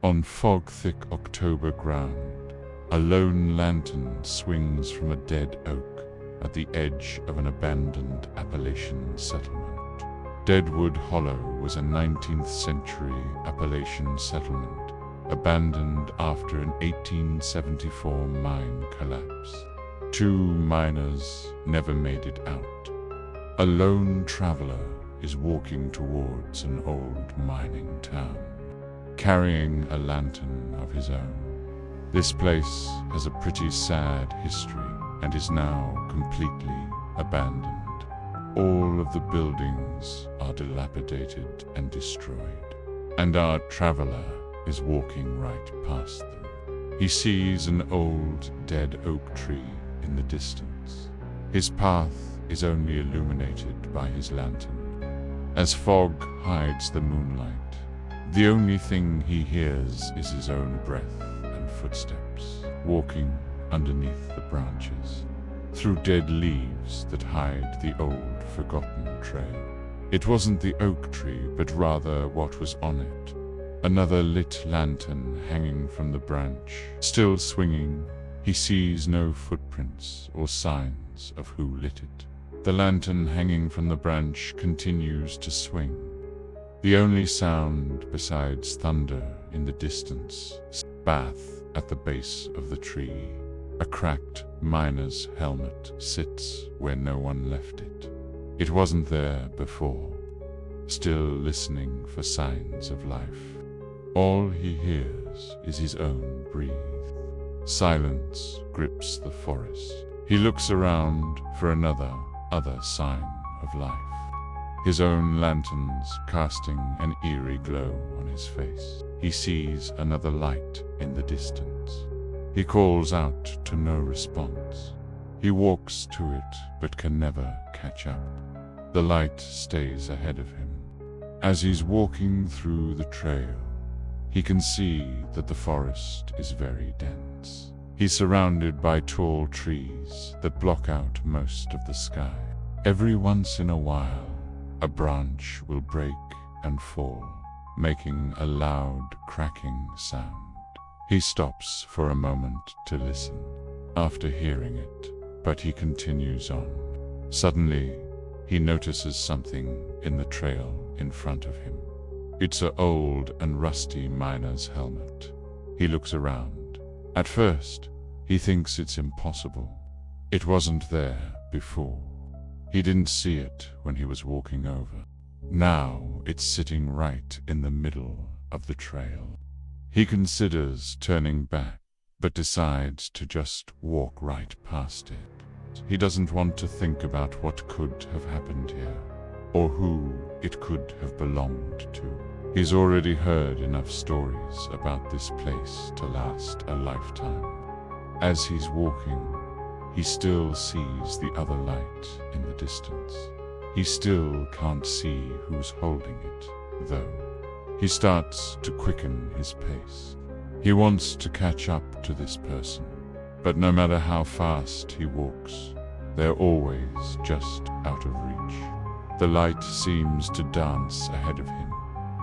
On fog-thick October ground, a lone lantern swings from a dead oak at the edge of an abandoned Appalachian settlement. Deadwood Hollow was a 19th century Appalachian settlement, abandoned after an 1874 mine collapse. 2 miners never made it out. A lone traveler is walking towards an old mining town, carrying a lantern of his own. This place has a pretty sad history and is now completely abandoned. All of the buildings are dilapidated and destroyed, and our traveler is walking right past them. He sees an old dead oak tree in the distance. His path is only illuminated by his lantern. As fog hides the moonlight, the only thing he hears is his own breath and footsteps, walking underneath the branches, through dead leaves that hide the old forgotten trail. It wasn't the oak tree, but rather what was on it. Another lit lantern hanging from the branch. Still swinging, he sees no footprints or signs of who lit it. The lantern hanging from the branch continues to swing. The only sound besides thunder in the distance, bath at the base of the tree. A cracked miner's helmet sits where no one left it. It wasn't there before. Still listening for signs of life. All he hears is his own breathe. Silence grips the forest. He looks around for another sign of life. His own lanterns casting an eerie glow on his face. He sees another light in the distance. He calls out to no response. He walks to it, but can never catch up. The light stays ahead of him. As he's walking through the trail, he can see that the forest is very dense. He's surrounded by tall trees that block out most of the sky. Every once in a while, a branch will break and fall, making a loud cracking sound. He stops for a moment to listen after hearing it, but he continues on. Suddenly, he notices something in the trail in front of him. It's an old and rusty miner's helmet. He looks around. At first, he thinks it's impossible. It wasn't there before. He didn't see it when he was walking over. Now it's sitting right in the middle of the trail. He considers turning back, but decides to just walk right past it. He doesn't want to think about what could have happened here, or who it could have belonged to. He's already heard enough stories about this place to last a lifetime. As he's walking, he still sees the other light in the distance. He still can't see who's holding it, though. He starts to quicken his pace. He wants to catch up to this person, but no matter how fast he walks, they're always just out of reach. The light seems to dance ahead of him,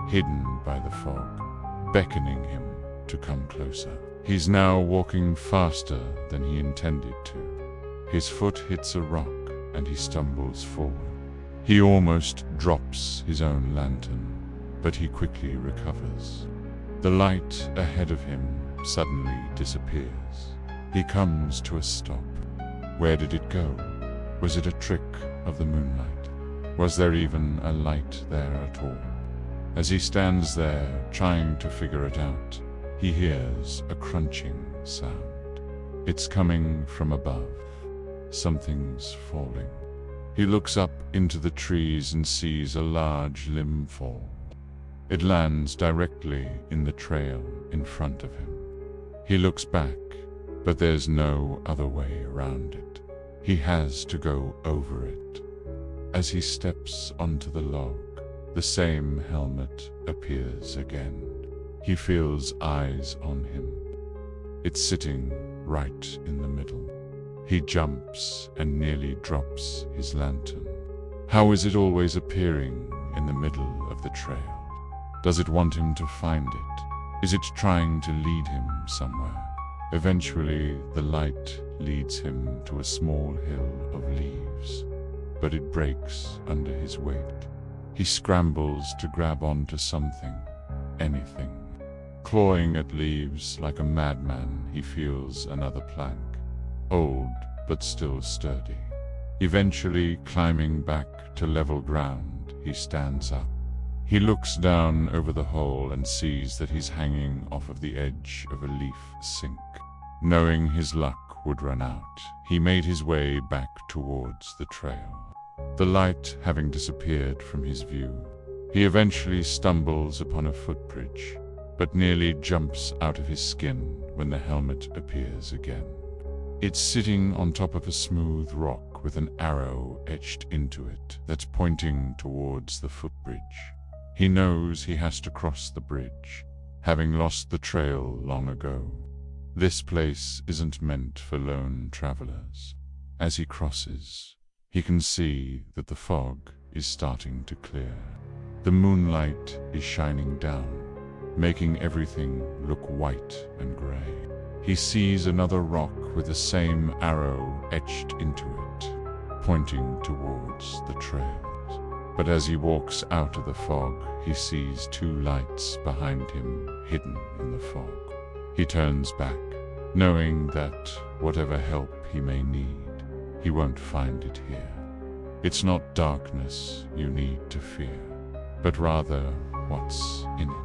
hidden by the fog, beckoning him to come closer. He's now walking faster than he intended to. His foot hits a rock and he stumbles forward. He almost drops his own lantern, but he quickly recovers. The light ahead of him suddenly disappears. He comes to a stop. Where did it go? Was it a trick of the moonlight? Was there even a light there at all? As he stands there trying to figure it out, he hears a crunching sound. It's coming from above. Something's falling. He looks up into the trees and sees a large limb fall. It lands directly in the trail in front of him. He looks back, but there's no other way around it. He has to go over it. As he steps onto the log, the same helmet appears again. He feels eyes on him. It's sitting right in the middle. He jumps and nearly drops his lantern. How is it always appearing in the middle of the trail? Does it want him to find it? Is it trying to lead him somewhere? Eventually, the light leads him to a small hill of leaves, but it breaks under his weight. He scrambles to grab onto something, anything. Clawing at leaves like a madman, he feels another plank, old but still sturdy. Eventually, climbing back to level ground, he stands up. He looks down over the hole and sees that he's hanging off of the edge of a leaf sink. Knowing his luck would run out, he made his way back towards the trail. The light having disappeared from his view, he eventually stumbles upon a footbridge, but nearly jumps out of his skin when the helmet appears again. It's sitting on top of a smooth rock with an arrow etched into it that's pointing towards the footbridge. He knows he has to cross the bridge, having lost the trail long ago. This place isn't meant for lone travelers. As he crosses, he can see that the fog is starting to clear. The moonlight is shining down, making everything look white and gray. He sees another rock with the same arrow etched into it, pointing towards the trails. But as he walks out of the fog, he sees two lights behind him, hidden in the fog. He turns back, knowing that whatever help he may need, he won't find it here. It's not darkness you need to fear, but rather what's in it.